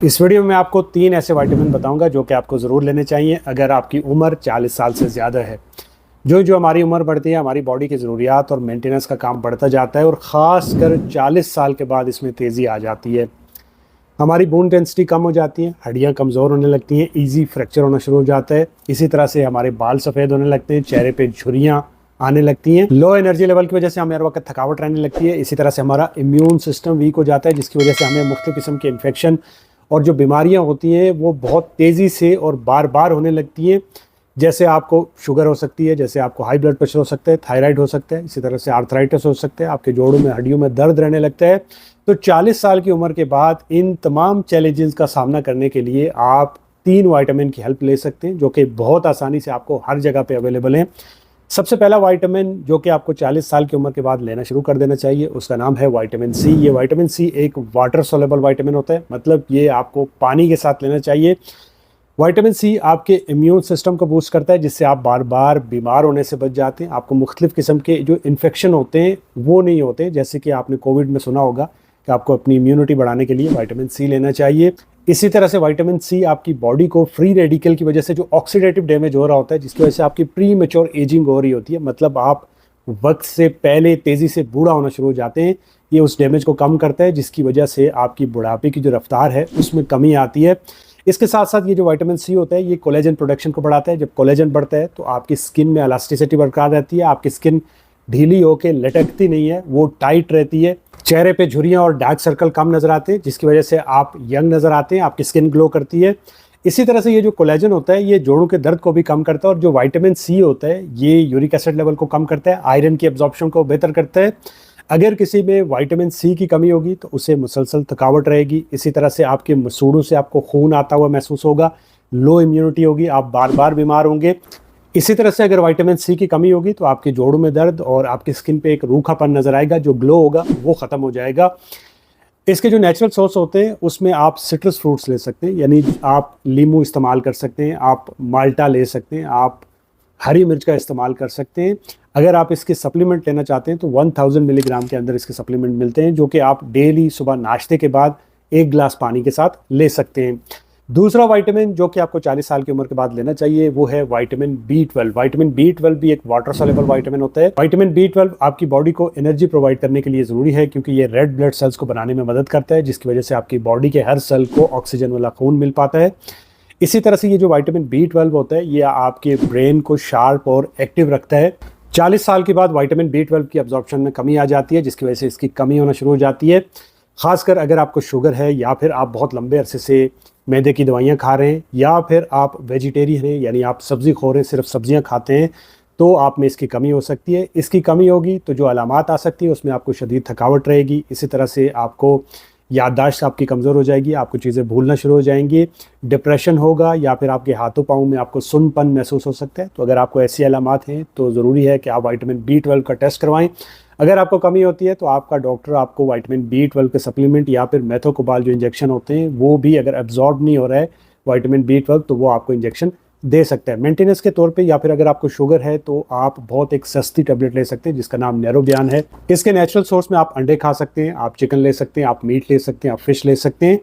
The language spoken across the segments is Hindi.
इस वीडियो में आपको 3 ऐसे विटामिन बताऊंगा जो कि आपको ज़रूर लेने चाहिए अगर आपकी उम्र 40 साल से ज़्यादा है। जो जो हमारी उम्र बढ़ती है हमारी बॉडी की ज़रूरियात और मेंटेनेंस का काम बढ़ता जाता है और ख़ास कर 40 साल के बाद इसमें तेज़ी आ जाती है। हमारी बोन डेंसिटी कम हो जाती है, हड्डियाँ कमज़ोर होने लगती हैं, ईजी फ्रैक्चर होना शुरू हो जाता है। इसी तरह से हमारे बाल सफ़ेद होने लगते हैं, चेहरे पे झुर्रियाँ आने लगती हैं, लो एनर्जी लेवल की वजह से हमें हर वक्त थकावट रहने लगती है। इसी तरह से हमारा इम्यून सिस्टम वीक हो जाता है जिसकी वजह से हमें मुख्तलिफ किस्म के इन्फेक्शन और जो बीमारियां होती हैं वो बहुत तेज़ी से और बार बार होने लगती हैं। जैसे आपको शुगर हो सकती है, जैसे आपको हाई ब्लड प्रेशर हो सकता है, थायराइड हो सकता है, इसी तरह से आर्थराइटिस हो सकता है, आपके जोड़ों में हड्डियों में दर्द रहने लगता है। तो 40 साल की उम्र के बाद इन तमाम चैलेंजेस का सामना करने के लिए आप 3 विटामिन की हेल्प ले सकते हैं जो कि बहुत आसानी से आपको हर जगह पे अवेलेबल हैं। सबसे पहला विटामिन जो कि आपको 40 साल की उम्र के बाद लेना शुरू कर देना चाहिए उसका नाम है विटामिन सी। ये विटामिन सी एक वाटर सोलेबल विटामिन होता है, मतलब ये आपको पानी के साथ लेना चाहिए। विटामिन सी आपके इम्यून सिस्टम को बूस्ट करता है जिससे आप बार बार बीमार होने से बच जाते हैं। आपको मुख्तलिफ किस्म के जो इन्फेक्शन होते हैं वो नहीं होते, जैसे कि आपने कोविड में सुना होगा कि आपको अपनी इम्यूनिटी बढ़ाने के लिए विटामिन सी लेना चाहिए। इसी तरह से विटामिन सी आपकी बॉडी को फ्री रेडिकल की वजह से जो ऑक्सीडेटिव डैमेज हो रहा होता है जिसकी वजह से आपकी प्री मैच्योर एजिंग हो रही होती है, मतलब आप वक्त से पहले तेज़ी से बूढ़ा होना शुरू हो जाते हैं, ये उस डैमेज को कम करता है जिसकी वजह से आपकी बुढ़ापे की जो रफ्तार है उसमें कमी आती है। इसके साथ साथ ये जो विटामिन सी होता है ये कोलेजन प्रोडक्शन को बढ़ाता है। जब कोलेजन बढ़ता है तो आपकी स्किन में इलास्टिसिटी बरकरार रहती है, आपकी स्किन ढीली होकर लटकती नहीं है, वो टाइट रहती है। चेहरे पे झुर्रियाँ और डार्क सर्कल कम नजर आते हैं जिसकी वजह से आप यंग नजर आते हैं, आपकी स्किन ग्लो करती है। इसी तरह से ये जो कोलेजन होता है ये जोड़ों के दर्द को भी कम करता है और जो विटामिन सी होता है ये यूरिक एसिड लेवल को कम करता है, आयरन की एब्जॉर्प्शन को बेहतर करता है। अगर किसी में विटामिन सी की कमी होगी तो उसे मुसलसल थकावट रहेगी। इसी तरह से आपके मसूड़ों से आपको खून आता हुआ महसूस होगा, लो इम्यूनिटी होगी, आप बार बार बीमार होंगे। इसी तरह से अगर विटामिन सी की कमी होगी तो आपके जोड़ों में दर्द और आपकी स्किन पे एक रूखापन नजर आएगा, जो ग्लो होगा वो ख़त्म हो जाएगा। इसके जो नेचुरल सोर्स होते हैं उसमें आप सिट्रस फ्रूट्स ले सकते हैं, यानी आप लीमू इस्तेमाल कर सकते हैं, आप माल्टा ले सकते हैं, आप हरी मिर्च का इस्तेमाल कर सकते हैं। अगर आप इसके सप्लीमेंट लेना चाहते हैं तो 1000 मिलीग्राम के अंदर इसके सप्लीमेंट मिलते हैं जो कि आप डेली सुबह नाश्ते के बाद 1 गिलास पानी के साथ ले सकते हैं। दूसरा विटामिन जो कि आपको 40 साल की उम्र के बाद लेना चाहिए वो है विटामिन B12। विटामिन B12 भी एक वाटर सोलेबल विटामिन होता है। विटामिन B12 आपकी बॉडी को एनर्जी प्रोवाइड करने के लिए ज़रूरी है क्योंकि ये रेड ब्लड सेल्स को बनाने में मदद करता है जिसकी वजह से आपकी बॉडी के हर सेल को ऑक्सीजन वाला खून मिल पाता है। इसी तरह से ये जो विटामिन B12 होता है ये आपके ब्रेन को शार्प और एक्टिव रखता है। 40 साल के बाद विटामिन B12 की अब्जॉर्प्शन में कमी आ जाती है जिसकी वजह से इसकी कमी होना शुरू हो जाती है। खासकर अगर आपको शुगर है या फिर आप बहुत लंबे अरसे से मैदे की दवाइयाँ खा रहे हैं या फिर आप वेजिटेरियन हैं यानी आप सब्ज़ी खो रहे हैं, सिर्फ सब्जियाँ खाते हैं, तो आप में इसकी कमी हो सकती है। इसकी कमी होगी तो जो अलामात आ सकती है उसमें आपको शदीद थकावट रहेगी। इसी तरह से आपको याददाश्त आपकी कमज़ोर हो जाएगी, आपको चीज़ें भूलना शुरू हो जाएंगी, डिप्रेशन होगा या फिर आपके हाथों पाँव में आपको सुनपन महसूस हो सकता है। तो अगर आपको ऐसी अलामात हैं तो ज़रूरी है कि आप विटामिन B12 का टेस्ट करवाएं। अगर आपको कमी होती है तो आपका डॉक्टर आपको विटामिन B12 के सप्लीमेंट या फिर मेथोकोबाल जो इंजेक्शन होते हैं वो भी अगर एब्जॉर्ब नहीं हो रहा है विटामिन B12 तो वो आपको इंजेक्शन दे सकता है मेंटेनेंस के तौर पे। या फिर अगर आपको शुगर है तो आप बहुत एक सस्ती टेबलेट ले सकते हैं जिसका नाम नैरोबियान है। इसके नेचुरल सोर्स में आप अंडे खा सकते हैं, आप चिकन ले सकते हैं, आप मीट ले सकते हैं, आप फिश ले सकते हैं।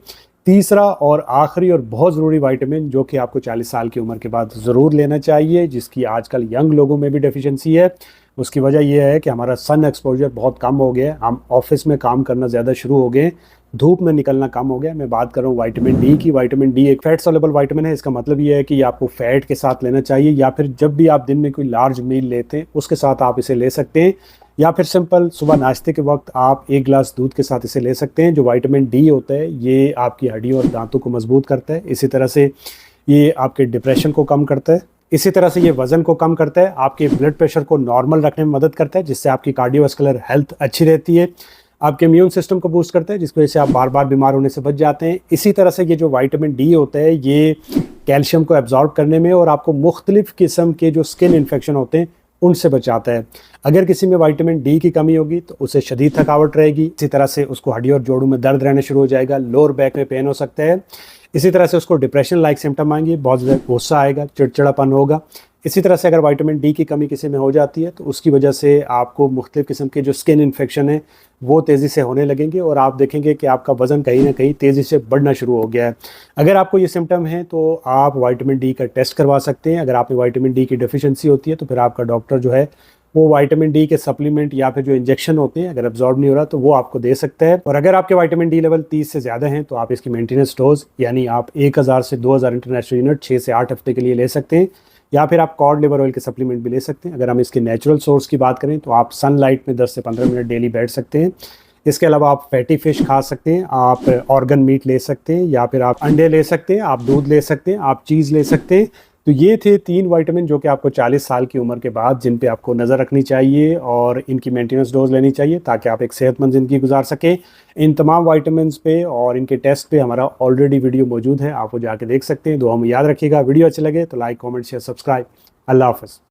तीसरा और आखिरी और बहुत ज़रूरी विटामिन जो कि आपको 40 साल की उम्र के बाद ज़रूर लेना चाहिए, जिसकी आजकल यंग लोगों में भी डेफिशिएंसी है, उसकी वजह यह है कि हमारा सन एक्सपोजर बहुत कम हो गया है, हम ऑफिस में काम करना ज़्यादा शुरू हो गए, धूप में निकलना कम हो गया। मैं बात कर रहा हूँ विटामिन डी की। विटामिन डी एक फैट सोलेबल विटामिन है। इसका मतलब ये है कि आपको फैट के साथ लेना चाहिए या फिर जब भी आप दिन में कोई लार्ज मील लेते हैं उसके साथ आप इसे ले सकते हैं, या फिर सिंपल सुबह नाश्ते के वक्त आप 1 गिलास दूध के साथ इसे ले सकते हैं। जो विटामिन डी होता है ये आपकी हड्डियों और दांतों को मजबूत करता है। इसी तरह से ये आपके डिप्रेशन को कम करता है। इसी तरह से ये वज़न को कम करता है, आपके ब्लड प्रेशर को नॉर्मल रखने में मदद करता है जिससे आपकी कार्डियोवास्कुलर हेल्थ अच्छी रहती है, आपके इम्यून सिस्टम को बूस्ट करता है जिसकी वजह से आप बार बार बीमार होने से बच जाते हैं। इसी तरह से ये जो विटामिन डी होता है ये कैल्शियम को एब्जॉर्ब करने में और आपको मुख्तलिफ किस्म के जो स्किन इन्फेक्शन होते हैं उनसे बचाता है। अगर किसी में विटामिन डी की कमी होगी तो उसे शदीद थकावट रहेगी, इसी तरह से उसको हड्डी और जोड़ों में दर्द रहना शुरू हो जाएगा, लोअर बैक में पेन हो सकता है। इसी तरह से उसको डिप्रेशन लाइक सिम्टम आएंगे, बहुत ज़्यादा गुस्सा आएगा, चिड़चिड़ापन होगा। इसी तरह से अगर विटामिन डी की कमी किसी में हो जाती है तो उसकी वजह से आपको मुख्तलिफ़ किस्म के जो स्किन इन्फेक्शन है वो तेज़ी से होने लगेंगे और आप देखेंगे कि आपका वज़न कहीं ना कहीं तेज़ी से बढ़ना शुरू हो गया है। अगर आपको ये सिम्टम है तो आप विटामिन डी का टेस्ट करवा सकते हैं। अगर आप में विटामिन डी की डेफिशिएंसी होती है तो फिर आपका डॉक्टर जो है वो विटामिन डी के सप्लीमेंट या फिर जो इंजेक्शन होते हैं, अगर एब्जॉर्ब नहीं हो रहा तो वो आपको दे सकता है। और अगर आपके विटामिन डी लेवल 30 से ज़्यादा हैं तो आप इसकी मेंटेनेंस डोज यानी आप 1000 से 2000 इंटरनेशनल यूनिट 6 से 8 हफ्ते के लिए ले सकते हैं, या फिर आप कॉड लिवर ऑयल के सप्लीमेंट भी ले सकते हैं। अगर हम इसके नेचुरल सोर्स की बात करें तो आप सनलाइट में 10 से 15 मिनट डेली बैठ सकते हैं। इसके अलावा आप फैटी फिश खा सकते हैं, आप ऑर्गन मीट ले सकते हैं, या फिर आप अंडे ले सकते हैं, आप दूध ले सकते हैं, आप चीज़ ले सकते हैं। तो ये थे 3 विटामिन जो कि आपको 40 साल की उम्र के बाद जिन पे आपको नज़र रखनी चाहिए और इनकी मेंटेनेंस डोज लेनी चाहिए ताकि आप एक सेहतमंद ज़िंदगी गुजार सकें। इन तमाम विटामिन्स पे और इनके टेस्ट पे हमारा ऑलरेडी वीडियो मौजूद है, आप वो जाके देख सकते हैं। दुआ में याद रखिएगा। वीडियो अच्छे लगे तो लाइक, कमेंट, शेयर, सब्सक्राइब। अल्लाह हाफ़िज़।